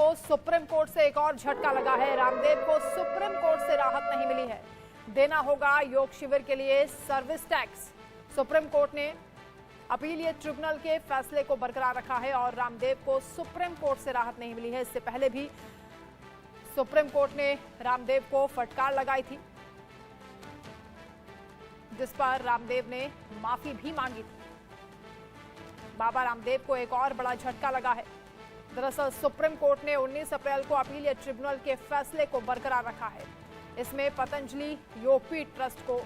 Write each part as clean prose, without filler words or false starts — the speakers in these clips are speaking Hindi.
को सुप्रीम कोर्ट से एक और झटका लगा है। रामदेव को सुप्रीम कोर्ट से राहत नहीं मिली है। देना होगा योग शिविर के लिए सर्विस टैक्स। सुप्रीम कोर्ट ने अपीलीय ट्रिब्यूनल के फैसले को बरकरार रखा है और रामदेव को सुप्रीम कोर्ट से राहत नहीं मिली है। इससे पहले भी सुप्रीम कोर्ट ने रामदेव को फटकार लगाई थी, जिस पर रामदेव ने माफी भी मांगी थी। बाबा रामदेव को एक और बड़ा झटका लगा है। दरअसल सुप्रीम कोर्ट ने 19 अप्रैल को अपीलीय ट्रिब्यूनल के फैसले को बरकरार रखा है। इसमें पतंजलि योगपीठ ट्रस्ट को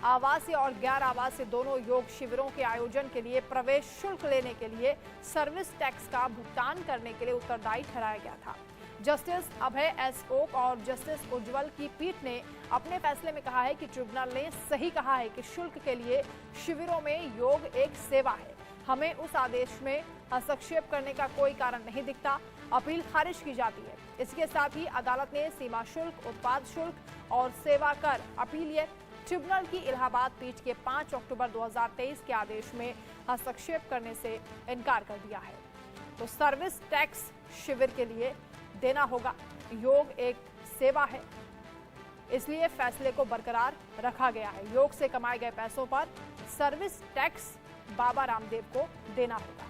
आवासीय और गैर आवासीय दोनों योग शिविरों के आयोजन के लिए प्रवेश शुल्क लेने के लिए सर्विस टैक्स का भुगतान करने के लिए उत्तरदायी ठहराया गया था। जस्टिस अभय एस ओक और जस्टिस उज्जवल की पीठ ने अपने फैसले में कहा है कि ट्रिब्यूनल ने सही कहा है कि शुल्क के लिए शिविरों में योग एक सेवा है। हमें उस आदेश में हस्तक्षेप करने का कोई कारण नहीं दिखता। अपील खारिज की जाती है। इसके साथ ही अदालत ने सीमा शुल्क, उत्पाद शुल्क और सेवा कर अपीलीय ट्रिब्यूनल की इलाहाबाद पीठ के 5 अक्टूबर 2023 के आदेश में हस्तक्षेप करने से इनकार कर दिया है। तो सर्विस टैक्स शिविर के लिए देना होगा। योग एक सेवा है, इसलिए फैसले को बरकरार रखा गया है। योग से कमाए गए पैसों पर सर्विस टैक्स बाबा रामदेव को देना होगा।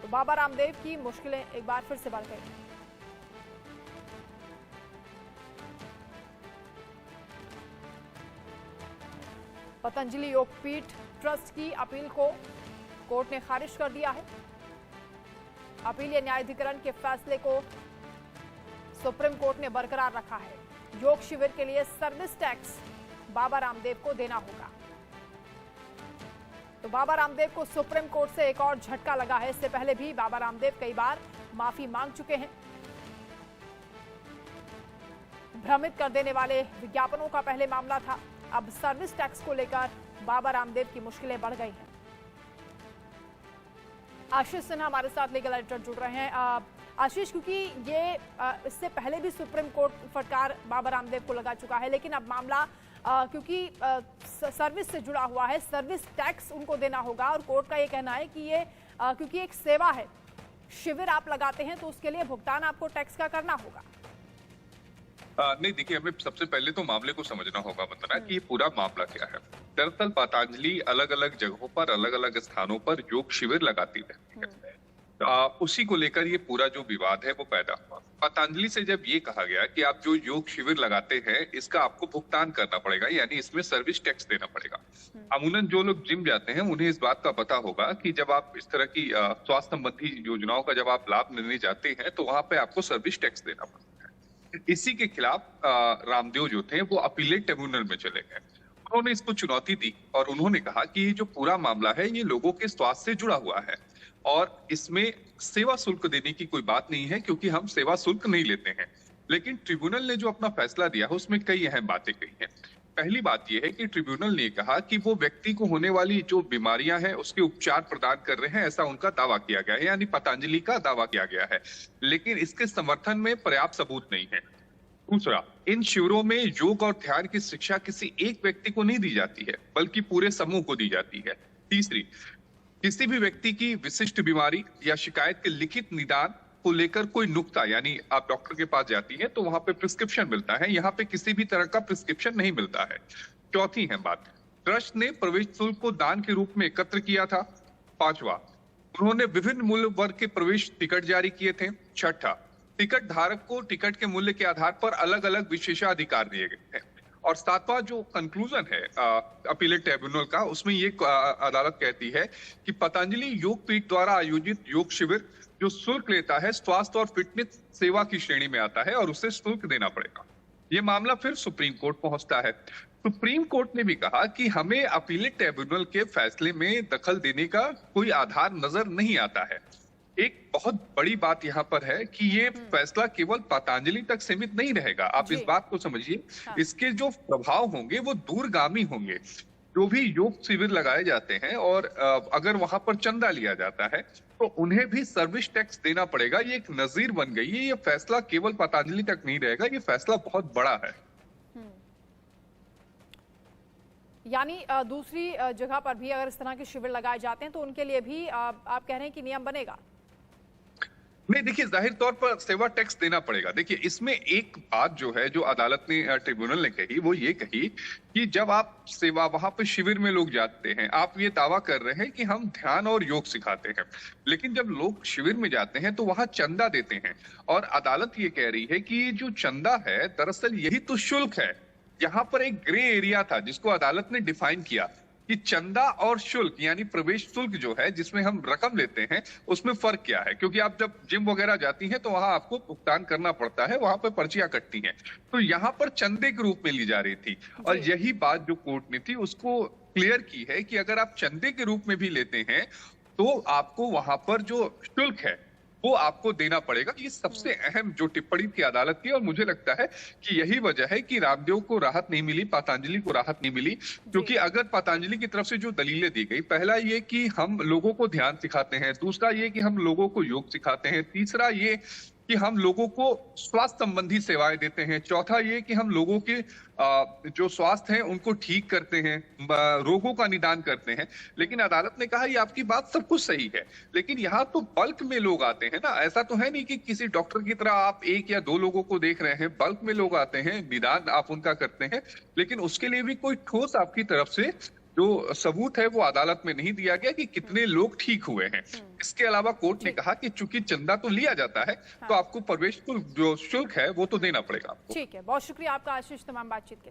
तो बाबा रामदेव की मुश्किलें एक बार फिर से बढ़ गई। पतंजलि योगपीठ ट्रस्ट की अपील को कोर्ट ने खारिज कर दिया है। अपीलीय न्यायाधिकरण के फैसले को सुप्रीम कोर्ट ने बरकरार रखा है। योग शिविर के लिए सर्विस टैक्स बाबा रामदेव को देना होगा। तो बाबा रामदेव को सुप्रीम कोर्ट से एक और झटका लगा है। इससे पहले भी बाबा रामदेव कई बार माफी मांग चुके हैं। भ्रमित कर देने वाले विज्ञापनों का पहले मामला था। अब सर्विस टैक्स को लेकर बाबा रामदेव की मुश्किलें बढ़ गई हैं। आशीष सिन्हा हमारे साथ लीगल एडिटर जुड़ रहे हैं। आशीष, क्योंकि ये इससे पहले भी सुप्रीम कोर्ट फटकार बाबा रामदेव को लगा चुका है, लेकिन अब मामला क्योंकि सर्विस से जुड़ा हुआ है, सर्विस टैक्स उनको देना होगा और कोर्ट का ये कहना है कि ये क्योंकि एक सेवा है, शिविर आप लगाते हैं तो उसके लिए भुगतान आपको टैक्स का करना होगा। नहीं, देखिए, हमें सबसे पहले तो मामले को समझना होगा, वंदना, कि ये पूरा मामला क्या है। दरअसल पतंजलि अलग अलग जगहों पर, अलग अलग स्थानों पर योग शिविर लगाती रहती है। उसी को लेकर ये पूरा जो विवाद है वो पैदा हुआ। पतंजलि से जब ये कहा गया कि आप जो योग शिविर लगाते हैं इसका आपको भुगतान करना पड़ेगा, यानी इसमें सर्विस टैक्स देना पड़ेगा। अमूमन जो लोग जिम जाते हैं उन्हें इस बात का पता होगा कि जब आप इस तरह की स्वास्थ्य संबंधी योजनाओं का जब आप लाभ लेने जाते हैं तो वहां पे आपको सर्विस टैक्स देना पड़ता है। इसी के खिलाफ रामदेव जो थे वो अपीलेट ट्रिब्यूनल में चले गए। उन्होंने इसको चुनौती दी और उन्होंने कहा कि ये जो पूरा मामला है ये लोगों के स्वास्थ्य से जुड़ा हुआ है और इसमें सेवा शुल्क देने की कोई बात नहीं है, क्योंकि हम सेवा शुल्क नहीं लेते हैं। लेकिन ट्रिब्यूनल ने जो अपना फैसला दिया है उसमें कई अहम बातें कही हैं। पहली बात यह है कि ट्रिब्यूनल ने कहा कि वो व्यक्ति को होने वाली जो बीमारियां हैं उसके उपचार प्रदान कर रहे हैं, ऐसा उनका दावा किया गया है, यानी पतंजलि का दावा किया गया है। लेकिन इसके समर्थन में पर्याप्त सबूत नहीं है। दूसरा, इन शिविरों में योग और ध्यान की शिक्षा किसी एक व्यक्ति को नहीं दी जाती है, बल्कि पूरे समूह को दी जाती है। तीसरी, किसी भी व्यक्ति की विशिष्ट बीमारी या शिकायत के लिखित निदान को लेकर कोई नुक्ता, यानी आप डॉक्टर के पास जाती हैं तो वहां पे प्रिस्क्रिप्शन मिलता है, यहाँ पे किसी भी तरह का प्रिस्क्रिप्शन नहीं मिलता है। चौथी है बात, ट्रस्ट ने प्रवेश शुल्क को दान के रूप में एकत्र किया था। पांचवा, उन्होंने विभिन्न मूल्य वर्ग के प्रवेश टिकट जारी किए थे। छठा, टिकट धारक को टिकट के मूल्य के आधार पर अलग अलग विशेषाधिकार दिए गए हैं। और सातवां जो कंक्लूजन है अपीलेट ट्रिब्यूनल का, उसमें ये अदालत कहती है कि पतंजलि योगपीठ द्वारा आयोजित योग शिविर जो शुल्क लेता है स्वास्थ्य और फिटनेस सेवा की श्रेणी में आता है और उसे शुल्क देना पड़ेगा। ये मामला फिर सुप्रीम कोर्ट पहुंचता है। सुप्रीम कोर्ट ने भी कहा कि हमें अपीलेट ट्रिब्यूनल के फैसले में दखल देने का कोई आधार नजर नहीं आता है। एक बहुत बड़ी बात यहाँ पर है कि ये फैसला केवल पतंजलि तक सीमित नहीं रहेगा। आप इस बात को समझिए, इसके जो प्रभाव होंगे वो दूरगामी होंगे। जो भी योग शिविर लगाए जाते हैं और अगर वहां पर चंदा लिया जाता है तो उन्हें भी सर्विस टैक्स देना पड़ेगा। ये एक नजीर बन गई है। ये फैसला केवल पतंजलि तक नहीं रहेगा, ये फैसला बहुत बड़ा है। यानी दूसरी जगह पर भी अगर इस तरह के शिविर लगाए जाते हैं तो उनके लिए भी आप कह रहे हैं कि नियम बनेगा? नहीं, देखिए जाहिर तौर पर सेवा टैक्स देना पड़ेगा। देखिए इसमें एक बात जो है जो अदालत ने ट्रिब्यूनल ने कही वो ये कही कि जब आप सेवा वहां पे शिविर में लोग जाते हैं, आप ये दावा कर रहे हैं कि हम ध्यान और योग सिखाते हैं, लेकिन जब लोग शिविर में जाते हैं तो वहां चंदा देते हैं और अदालत ये कह रही है कि ये जो चंदा है दरअसल यही तो शुल्क है। यहाँ पर एक ग्रे एरिया था जिसको अदालत ने डिफाइन किया कि चंदा और शुल्क यानी प्रवेश शुल्क जो है जिसमें हम रकम लेते हैं उसमें फर्क क्या है, क्योंकि आप जब जिम वगैरह जाती हैं तो वहां आपको भुगतान करना पड़ता है, वहां पे पर्चियां कटती हैं, तो यहाँ पर चंदे के रूप में ली जा रही थी और यही बात जो कोर्ट ने थी उसको क्लियर की है कि अगर आप चंदे के रूप में भी लेते हैं तो आपको वहां पर जो शुल्क है वो आपको देना पड़ेगा। ये सबसे अहम जो टिप्पणी थी अदालत की और मुझे लगता है कि यही वजह है कि रामदेव को राहत नहीं मिली, पतंजलि को राहत नहीं मिली, क्योंकि अगर पतंजलि की तरफ से जो दलीलें दी गई, पहला ये कि हम लोगों को ध्यान सिखाते हैं, दूसरा ये कि हम लोगों को योग सिखाते हैं, तीसरा ये कि हम लोगों को स्वास्थ्य संबंधी सेवाएं देते हैं, चौथा ये कि हम लोगों के जो स्वास्थ्य है उनको ठीक करते हैं, रोगों का निदान करते हैं। लेकिन अदालत ने कहा ये आपकी बात सब कुछ सही है, लेकिन यहाँ तो बल्क में लोग आते हैं ना, ऐसा तो है नहीं कि किसी डॉक्टर की तरह आप एक या दो लोगों को देख रहे हैं, बल्क में लोग आते हैं, निदान आप उनका करते हैं, लेकिन उसके लिए भी कोई ठोस आपकी तरफ से जो सबूत है वो अदालत में नहीं दिया गया कि कितने लोग ठीक हुए हैं। इसके अलावा कोर्ट ने कहा कि चूंकि चंदा तो लिया जाता है तो आपको प्रवेश शुल्क जो शुल्क है वो तो देना पड़ेगा आपको। ठीक है, बहुत शुक्रिया आपका आशीष तमाम बातचीत के लिए।